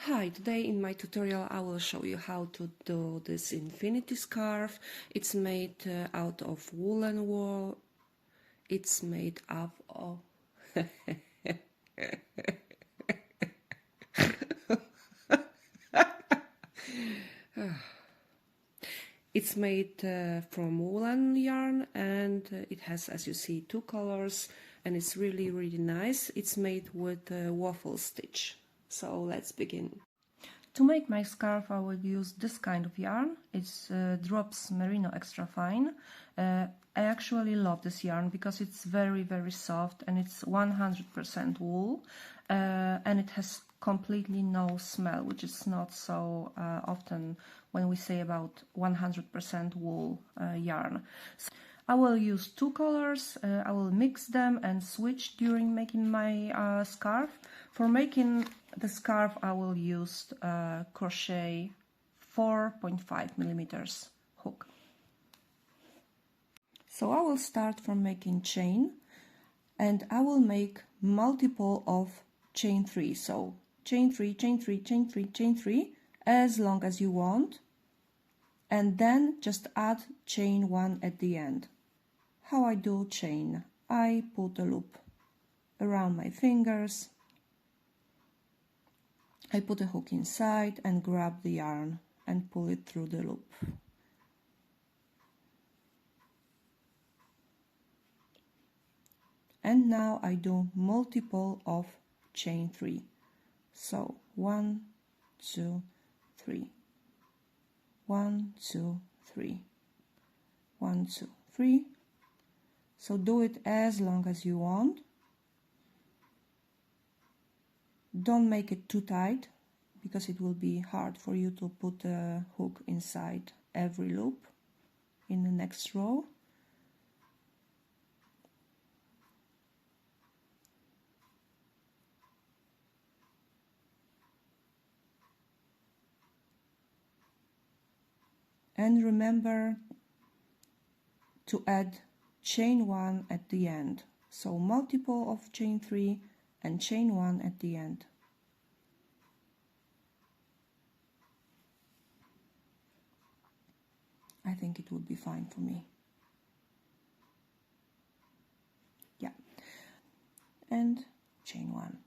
Hi, today in my tutorial I will show you how to do this infinity scarf. It's made out of woolen wool. It's made up of It's made from woolen yarn, and it has, as you see, two colors, and it's really nice. It's made with waffle stitch. So let's begin. To make my scarf I will use this kind of yarn. It's Drops Merino Extra Fine. I actually love this yarn because it's very soft and it's 100% wool, and it has completely no smell, which is not so often when we say about 100% wool yarn. So I will use two colors. I will mix them and switch during making my scarf. For making the scarf I will use crochet 4.5 millimeters hook. So I will start from making chain, and I will make multiple of chain 3. So chain 3, chain 3, chain 3, chain 3, as long as you want, and then just add chain 1 at the end. How I do chain? I put a loop around my fingers, I put a hook inside and grab the yarn and pull it through the loop. And now I do multiple of chain 3. So 1, 2, 3, 1, 2, 3, 1, 2, 3. So do it as long as you want. Don't make it too tight, because it will be hard for you to put a hook inside every loop in the next row. And remember to add chain 1 at the end. So multiple of chain 3 and chain 1 at the end. I think it would be fine for me. Yeah. And chain 1.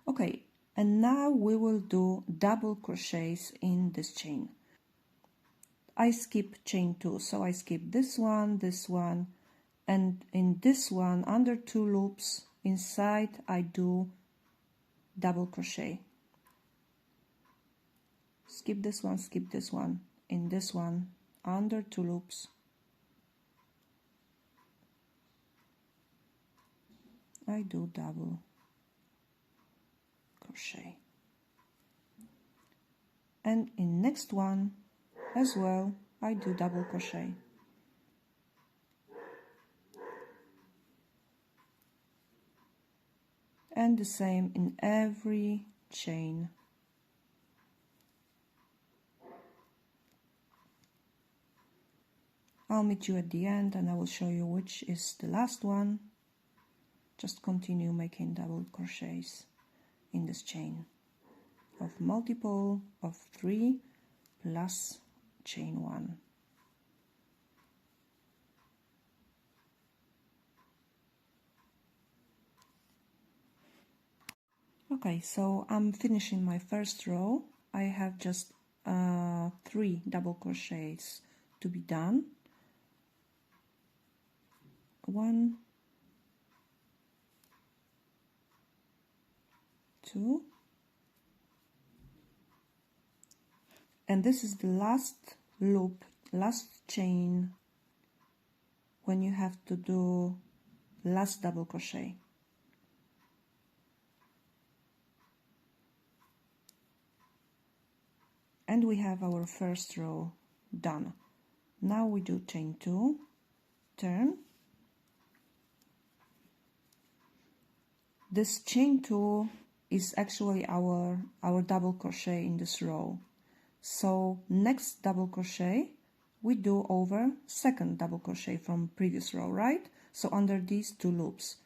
Okay, and now we will do double crochets in this chain. I skip chain 2, so I skip this one, and in this one, under 2 loops inside, I do double crochet. Skip this one, in this one, under 2 loops, I do double crochet. And in next one as well, I do double crochet. And the same in every chain. I'll meet you at the end and I will show you which is the last one. Just continue making double crochets in this chain of multiple of 3 plus chain 1. Okay, so I'm finishing my first row. I have just 3 double crochets to be done. 1, 2, and this is the last loop, last chain, when you have to do last double crochet. And we have our first row done. Now we do chain 2, turn. This chain 2 is actually our double crochet in this row. So next double crochet we do over second double crochet from previous row, right? So under these 2 loops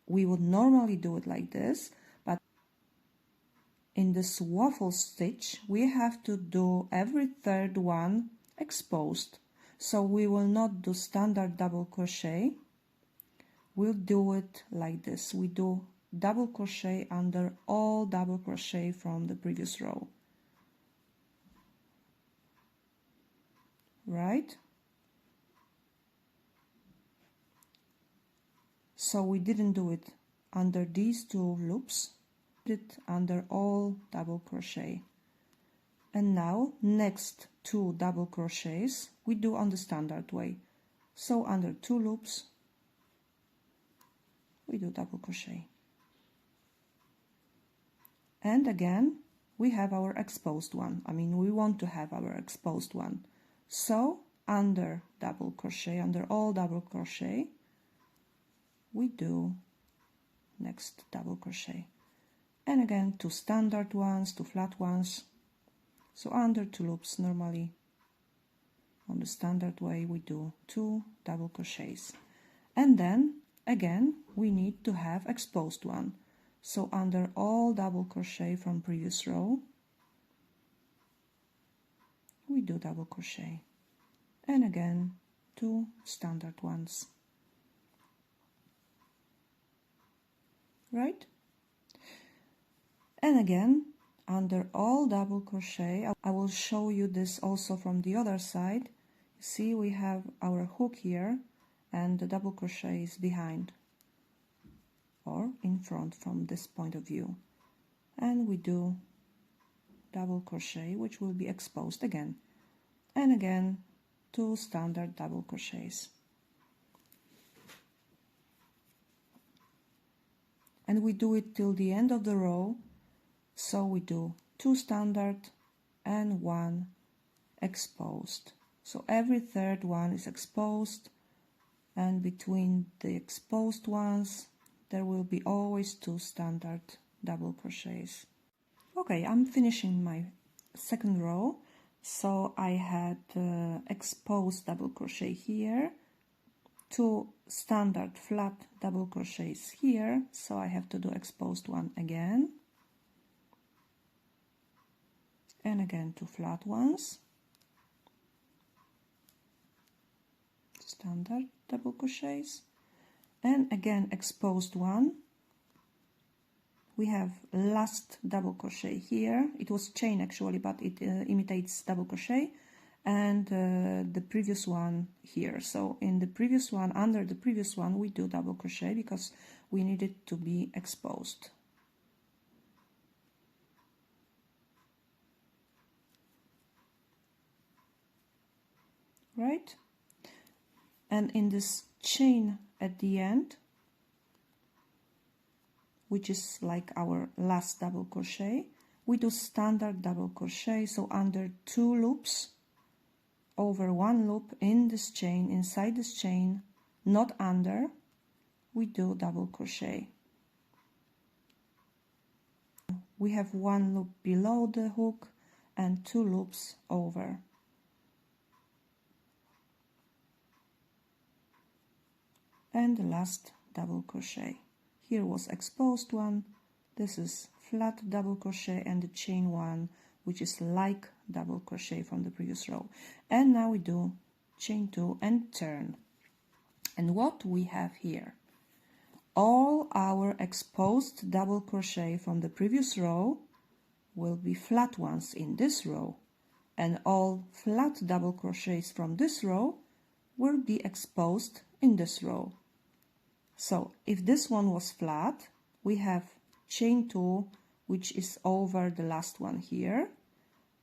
we would normally do it like this, but in this waffle stitch we have to do every third one exposed. So we will not do standard double crochet, we'll do it like this. We do double crochet under all double crochet from the previous row, right? So we didn't do it under these two loops, did it under all double crochet. And now next two double crochets we do on the standard way. So under two loops we do double crochet. And again we have our exposed one. I mean, we want to have our exposed one. So under double crochet, under all double crochet, we do next double crochet. And again, two standard ones, two flat ones. So under two loops, normally on the standard way, we do two double crochets. And then again, we need to have exposed one. So under all double crochet from previous row, we do double crochet. And again, two standard ones. Right? And again, under all double crochet, I will show you this also from the other side. See, we have our hook here and the double crochet is behind or in front from this point of view. And we do double crochet, which will be exposed again. And again, two standard double crochets. And we do it till the end of the row. So we do two standard and one exposed. So every third one is exposed, and between the exposed ones there will be always two standard double crochets. Okay, I'm finishing my second row. So I had exposed double crochet here, two standard flat double crochets here, so I have to do exposed one again, and again two flat ones, standard double crochets, and again exposed one. We have last double crochet here. It was chain actually, but it imitates double crochet, and the previous one here. So in the previous one, under the previous one, we do double crochet because we need it to be exposed. Right? And in this chain at the end, which is like our last double crochet, we do standard double crochet. So under two loops, over one loop in this chain, inside this chain, not under, we do double crochet. We have one loop below the hook and two loops over. And the last double crochet. Here was exposed one, this is flat double crochet, and the chain one, which is like double crochet from the previous row. And now we do chain two and turn. And what we have here, all our exposed double crochet from the previous row will be flat ones in this row, and all flat double crochets from this row will be exposed in this row. So if this one was flat, we have chain two, which is over the last one here.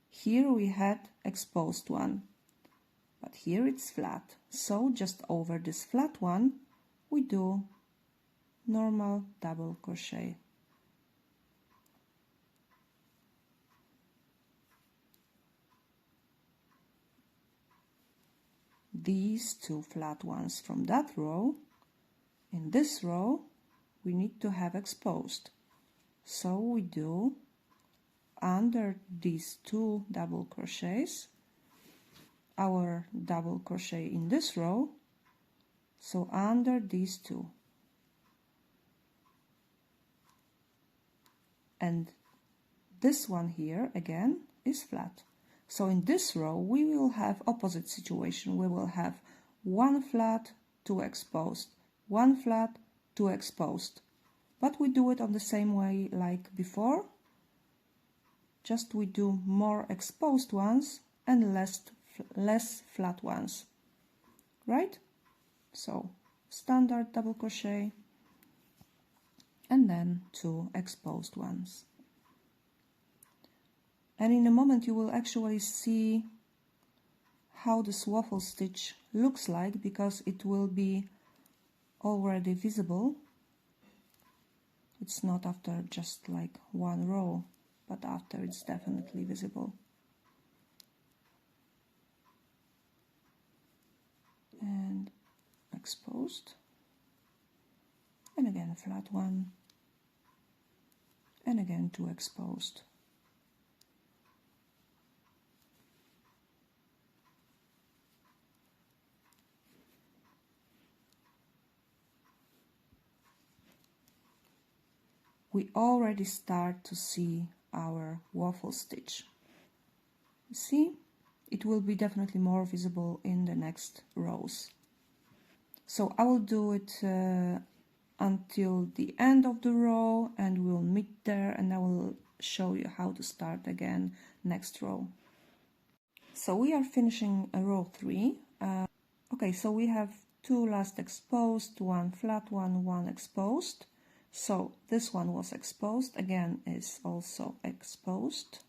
Here we had exposed one, but here it's flat. So just over this flat one, we do normal double crochet. These two flat ones from that row, in this row, we need to have exposed. So we do under these two double crochets, our double crochet in this row, so under these two. And this one here again is flat. So in this row we will have opposite situation. We will have one flat, two exposed, one flat, two exposed. But we do it on the same way like before. Just we do more exposed ones and less flat ones. Right? So standard double crochet and then two exposed ones. And in a moment you will actually see how this waffle stitch looks like, because it will be already visible. It's not after just like one row, but after it's definitely visible. And exposed, and again a flat one, and again two exposed. We already start to see our waffle stitch. You see, it will be definitely more visible in the next rows. So I will do it until the end of the row, and we'll meet there, and I will show you how to start again next row. So we are finishing row 3. Okay, so we have two last exposed, one flat one, one exposed. So this one was exposed, again is also exposed,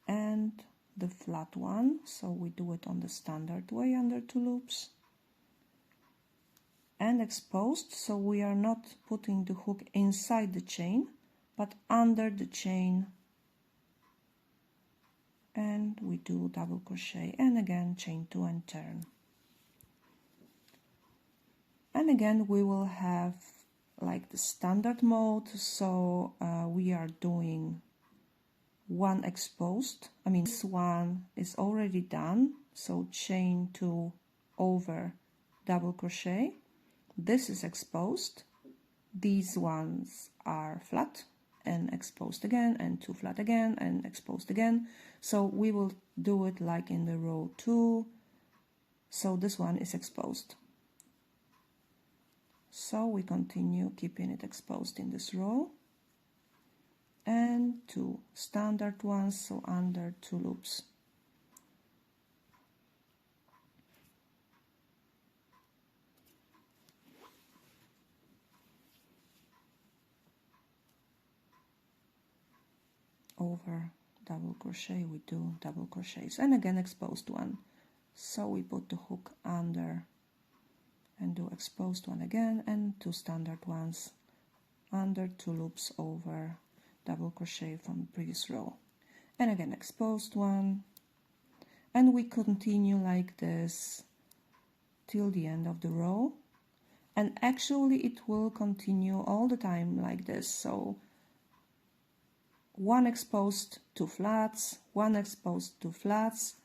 and the flat one, so we do it on the standard way under two loops, and exposed, so we are not putting the hook inside the chain but under the chain, and we do double crochet and again chain 2 and turn. And again we will have like the standard mode, so we are doing one exposed. I mean, this one is already done, so chain 2 over double crochet. This is exposed. These ones are flat and exposed again, and 2 flat again and exposed again. So we will do it like in the row 2. So this one is exposed. So we continue keeping it exposed in this row, and 2 standard ones, so under 2 loops. Over double crochet we do double crochets, and again exposed one. So we put the hook under and do exposed one again, and 2 standard ones under 2 loops over double crochet from the previous row, and again exposed one, and we continue like this till the end of the row. And actually it will continue all the time like this, so one exposed, 2 flats, one exposed, 2 flats,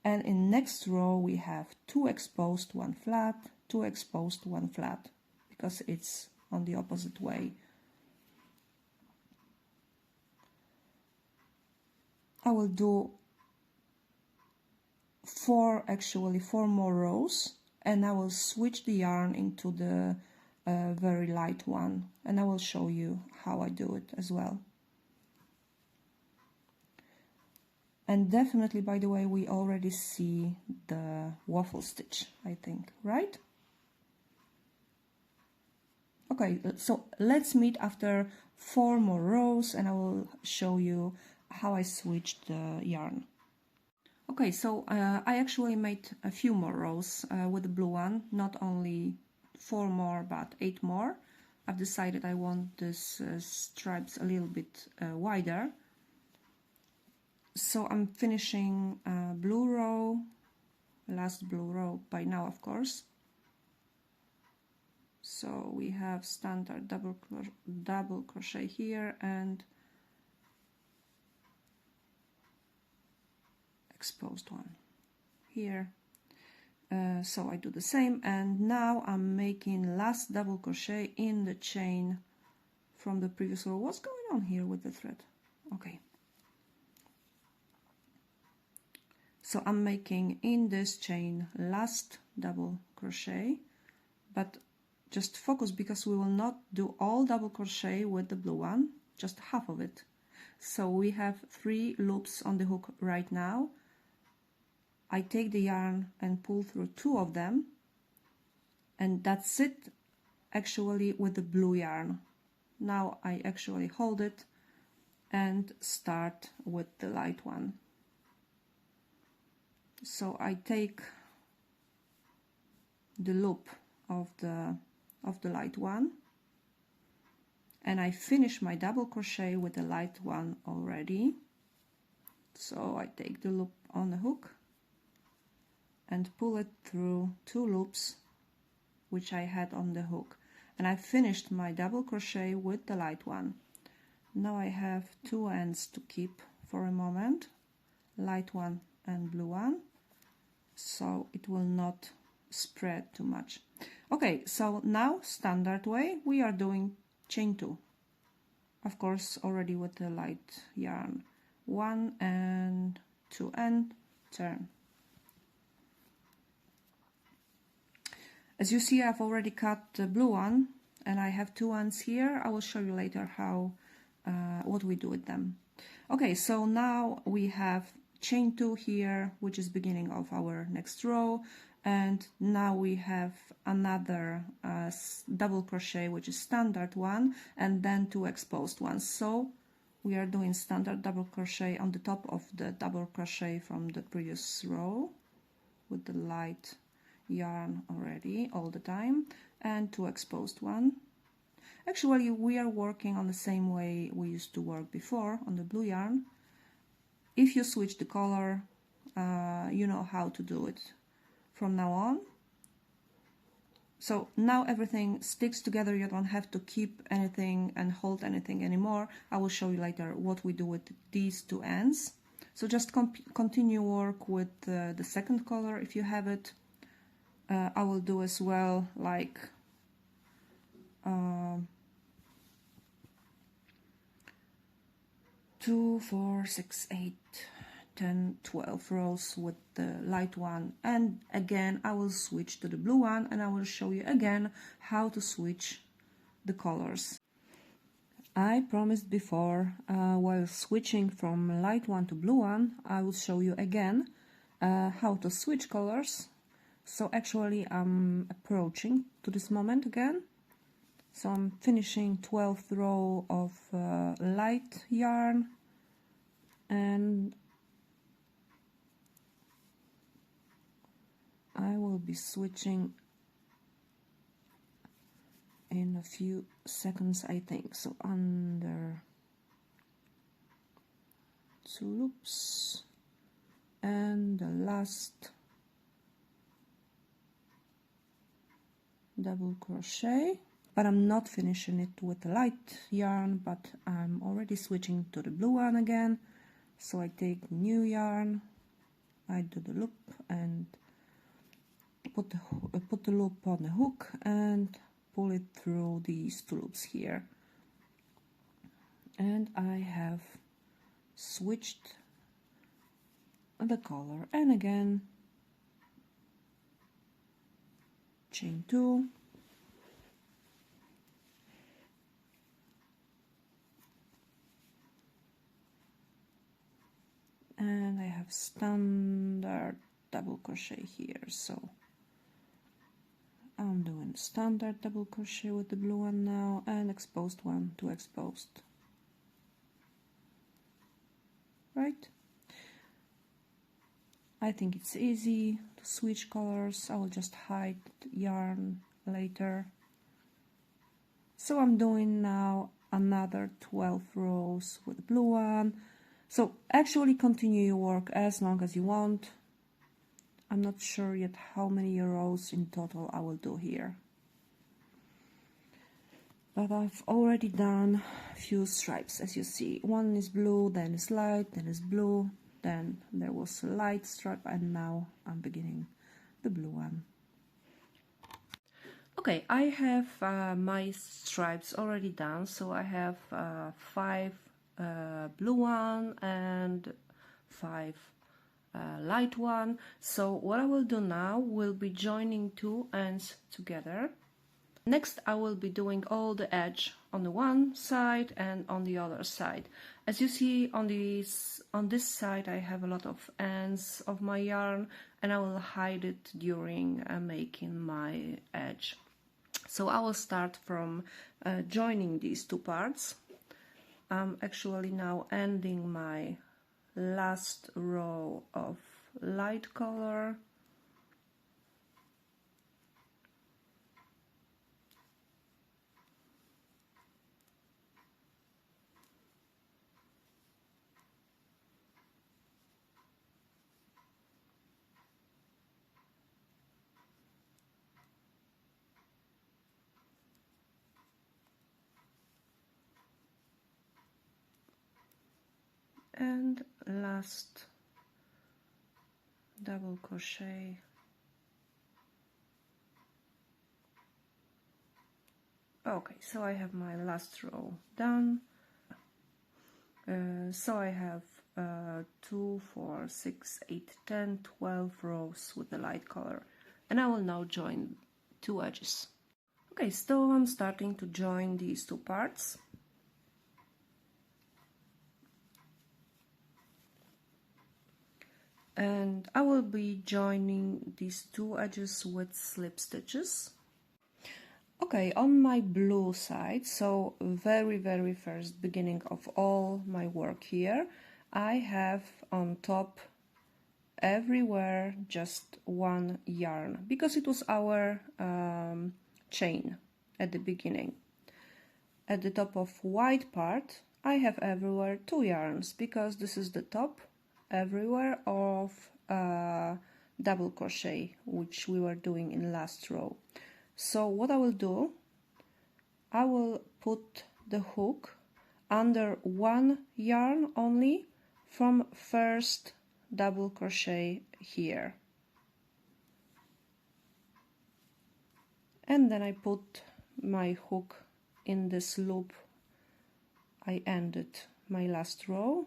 and in next row we have 2 exposed, 1 flat, 2 exposed, 1 flat, because it's on the opposite way. I will do 4 more rows, and I will switch the yarn into the very light one, and I will show you how I do it as well. And definitely, by the way, we already see the waffle stitch, I think, right? Okay, so let's meet after 4 more rows, and I will show you how I switched the yarn. Okay, so I actually made a few more rows with the blue one, not only 4 more but 8 more. I've decided I want this stripes a little bit wider. So I'm finishing blue row, last blue row by now, of course. So we have standard double crochet here and exposed one here. So I do the same, and now I'm making last double crochet in the chain from the previous row. What's going on here with the thread? Okay. So I'm making in this chain last double crochet, but just focus because we will not do all double crochet with the blue one, just half of it. So we have 3 loops on the hook right now. I take the yarn and pull through 2 of them, and that's it actually with the blue yarn. Now I actually hold it and start with the light one. So I take the loop of the light one, and I finish my double crochet with the light one already. So I take the loop on the hook and pull it through 2 loops which I had on the hook, and I finished my double crochet with the light one. Now I have 2 ends to keep for a moment, light one and blue one, so it will not spread too much. Okay, so now standard way we are doing chain 2, of course already with the light yarn, 1 and 2 and turn. As you see, I've already cut the blue one and I have 2 ends here. I will show you later how what we do with them. Okay, so now we have chain 2 here, which is beginning of our next row, and now we have another double crochet, which is standard one, and then 2 exposed ones. So we are doing standard double crochet on the top of the double crochet from the previous row with the light yarn already all the time, and 2 exposed one. Actually, we are working on the same way we used to work before on the blue yarn. If you switch the color, you know how to do it from now on. So now everything sticks together, you don't have to keep anything and hold anything anymore. I will show you later what we do with these 2 ends. So just continue work with the second color if you have it. I will do as well like 2, 4, 6, 8, 10, 12 rows with the light one, and again I will switch to the blue one and I will show you again how to switch the colors. I promised before, while switching from light one to blue one, I will show you again how to switch colors. So actually I'm approaching to this moment again. So I'm finishing 12th row of light yarn, and I will be switching in a few seconds, I think. So under 2 loops and the last double crochet, but I'm not finishing it with the light yarn, but I'm already switching to the blue one again. So I take new yarn, I do the loop and put the loop on the hook and pull it through these 2 loops here, and I have switched the color, and again chain 2, and I have standard double crochet here. So I'm doing standard double crochet with the blue one now, and exposed one, 2 exposed, right? I think it's easy to switch colors. I will just hide yarn later. So I'm doing now another 12 rows with the blue one. So actually continue your work as long as you want. I'm not sure yet how many rows in total I will do here, but I've already done a few stripes, as you see. One is blue, then is light, then is blue, then there was a light stripe, and now I'm beginning the blue one. Okay, I have my stripes already done, so I have 5 blue one and 5 light one. So what I will do now will be joining 2 ends together. Next I will be doing all the edge on the one side and on the other side. As you see on this side I have a lot of ends of my yarn, and I will hide it during making my edge. So I will start from joining these 2 parts. I'm actually now ending my last row of light color. And last double crochet. Okay, so I have my last row done. So I have 2, 4, 6, 8, 10, 12 rows with the light color, and I will now join 2 edges. Okay, so I'm starting to join these 2 parts. And I will be joining these 2 edges with slip stitches. Okay, on my blue side, so very first beginning of all my work here, I have on top everywhere just 1 yarn, because it was our chain at the beginning. At the top of white part I have everywhere 2 yarns, because this is the top everywhere of double crochet which we were doing in last row. So what I will do, I will put the hook under 1 yarn only from first double crochet here, and then I put my hook in this loop I ended my last row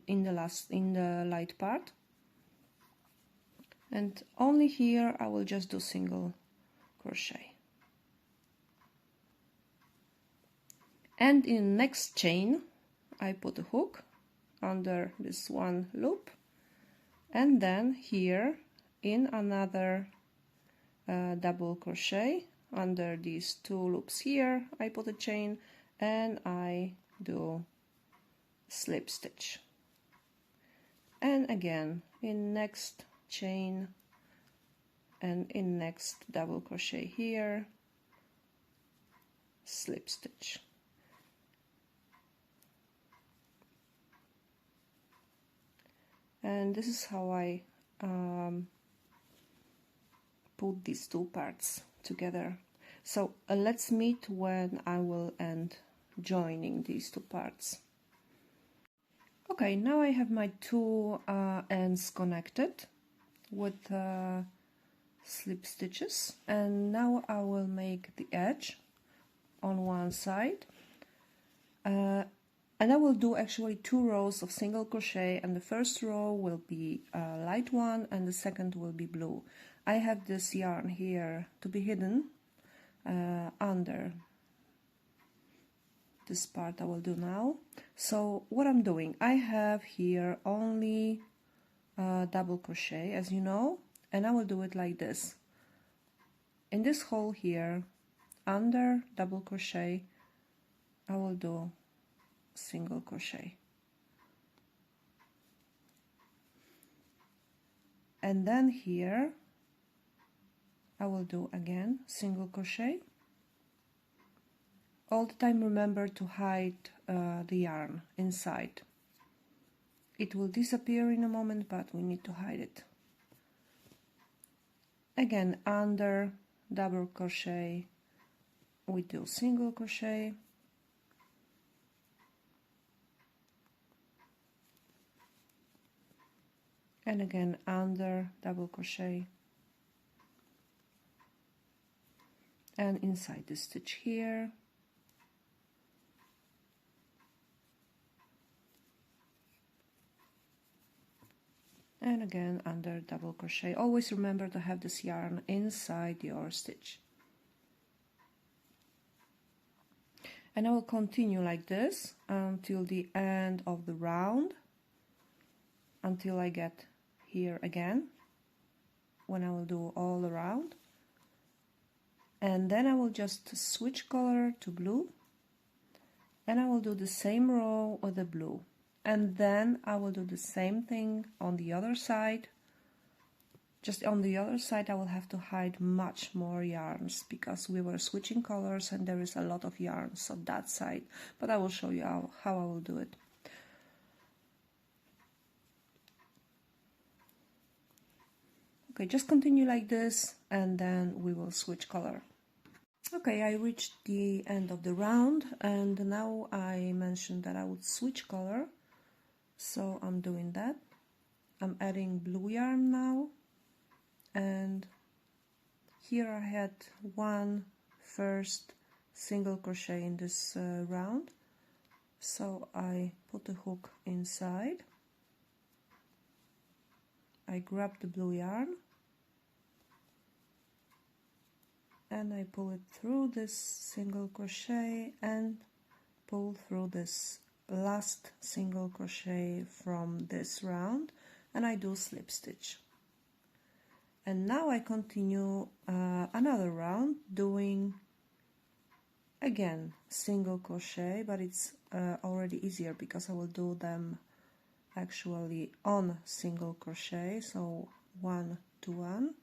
in the light part, and only here I will just do single crochet. And in next chain I put a hook under this one loop, and then here in another double crochet under these 2 loops here I put a chain, and I do slip stitch. And again in next chain and in next double crochet here, slip stitch. And this is how I put these 2 parts together. So let's meet when I will end joining these 2 parts. Okay, now I have my 2 ends connected with slip stitches, and now I will make the edge on one side, and I will do actually 2 rows of single crochet, and the first row will be light one and the second will be blue. I have this yarn here to be hidden under this part I will do now. So what I'm doing, I have here only double crochet, as you know, and I will do it like this. In this hole here, under double crochet, I will do single crochet, and then here I will do again single crochet. All the time remember to hide the yarn inside. It will disappear in a moment, but we need to hide it. Again, under double crochet we do single crochet, and again under double crochet and inside the stitch here. And again under double crochet. Always remember to have this yarn inside your stitch. And I will continue like this until the end of the round, until I get here again, when I will do all around. And then I will just switch color to blue, and I will do the same row with the blue. And then I will do the same thing on the other side. Just on the other side I will have to hide much more yarns because we were switching colors and there is a lot of yarns on that side, but I will show you how I will do it. Okay, just continue like this and then we will switch color. Okay, I reached the end of the round and now I mentioned that I would switch color. So I'm doing that. I'm adding blue yarn now, and here I had one first single crochet in this round, so I put the hook inside, I grab the blue yarn and I pull it through this single crochet and pull through this last single crochet from this round, and I do slip stitch. And now I continue another round doing again single crochet, but it's already easier because I will do them actually on single crochet, so 1 to 1.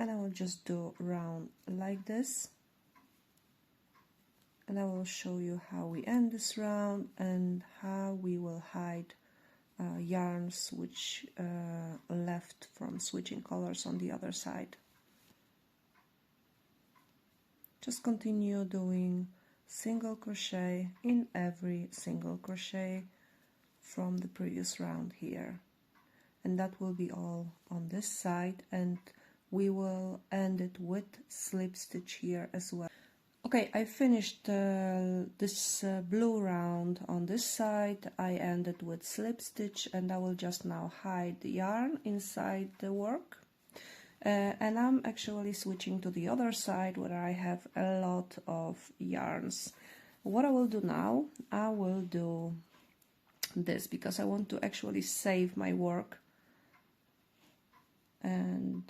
And I will just do round like this, and I will show you how we end this round and how we will hide yarns which left from switching colors on the other side. Just continue doing single crochet in every single crochet from the previous round here, and that will be all on this side, and we will end it with slip stitch here as well. Okay, I finished this blue round on this side. I ended with slip stitch, and I will just now hide the yarn inside the work. And I'm actually switching to the other side where I have a lot of yarns. What I will do now, I will do this because I want to actually save my work, and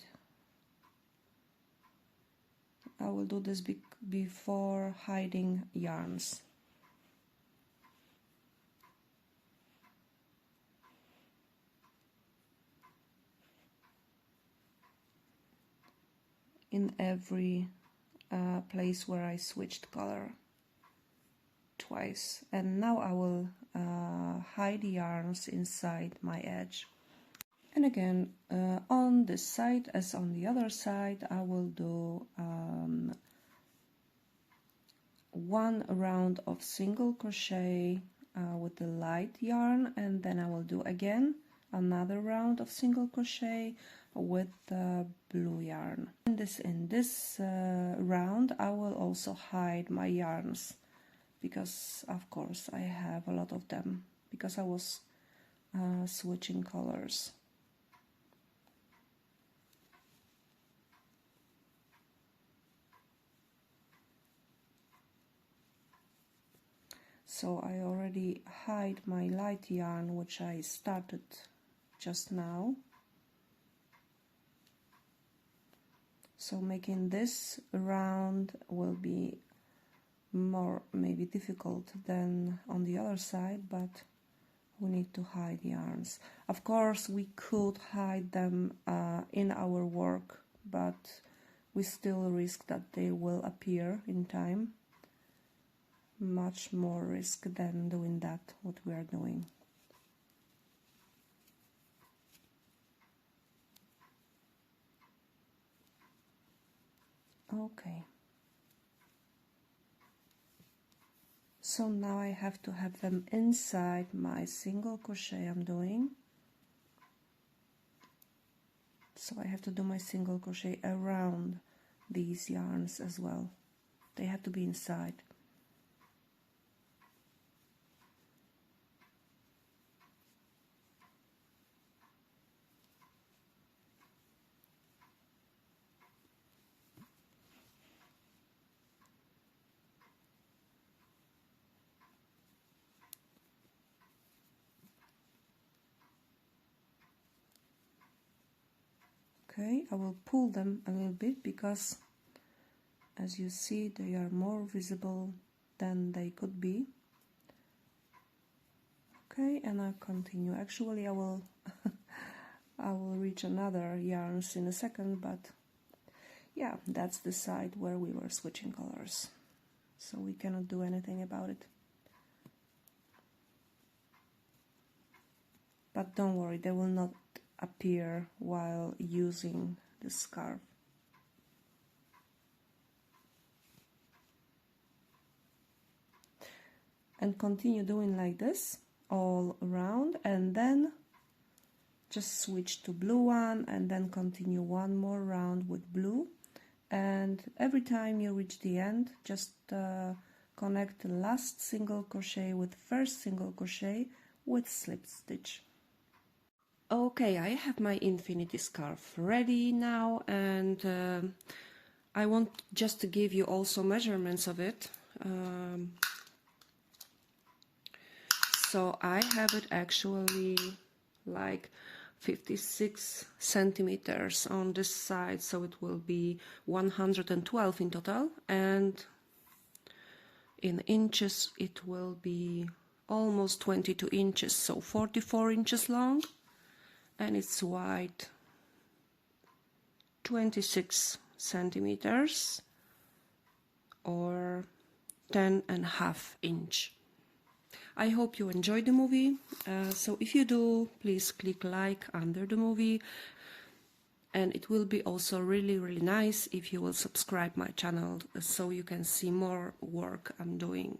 I will do this before hiding yarns. In every place where I switched color twice, and now I will hide yarns inside my edge. And again, on this side as on the other side, I will do one round of single crochet with the light yarn, and then I will do again another round of single crochet with the blue yarn. In this round I will also hide my yarns because of course I have a lot of them because I was switching colors. So I already hide my light yarn which I started just now. So making this round will be more maybe difficult than on the other side, but we need to hide yarns. Of course we could hide them in our work, but we still risk that they will appear in time. Much more risk than doing that, what we are doing. Okay. So now I have to have them inside my single crochet I'm doing. So I have to do my single crochet around these yarns as well. They have to be inside. Okay, I will pull them a little bit because, as you see, they are more visible than they could be. Okay, and I'll continue. Actually, I will I will reach another yarns in a second, but yeah, that's the side where we were switching colors, so we cannot do anything about it. But don't worry, they will not appear while using the scarf. And continue doing like this all around, and then just switch to blue one, and then continue one more round with blue. And every time you reach the end, just connect the last single crochet with first single crochet with slip stitch. Okay, I have my infinity scarf ready now, and I want just to give you also measurements of it. So I have it actually like 56 centimeters on this side, so it will be 112 in total, and in inches it will be almost 22 inches, so 44 inches long, and it's wide 26 centimeters or 10.5 inch. I hope you enjoyed the movie, so if you do, please click like under the movie, and it will be also really nice if you will subscribe my channel so you can see more work I'm doing.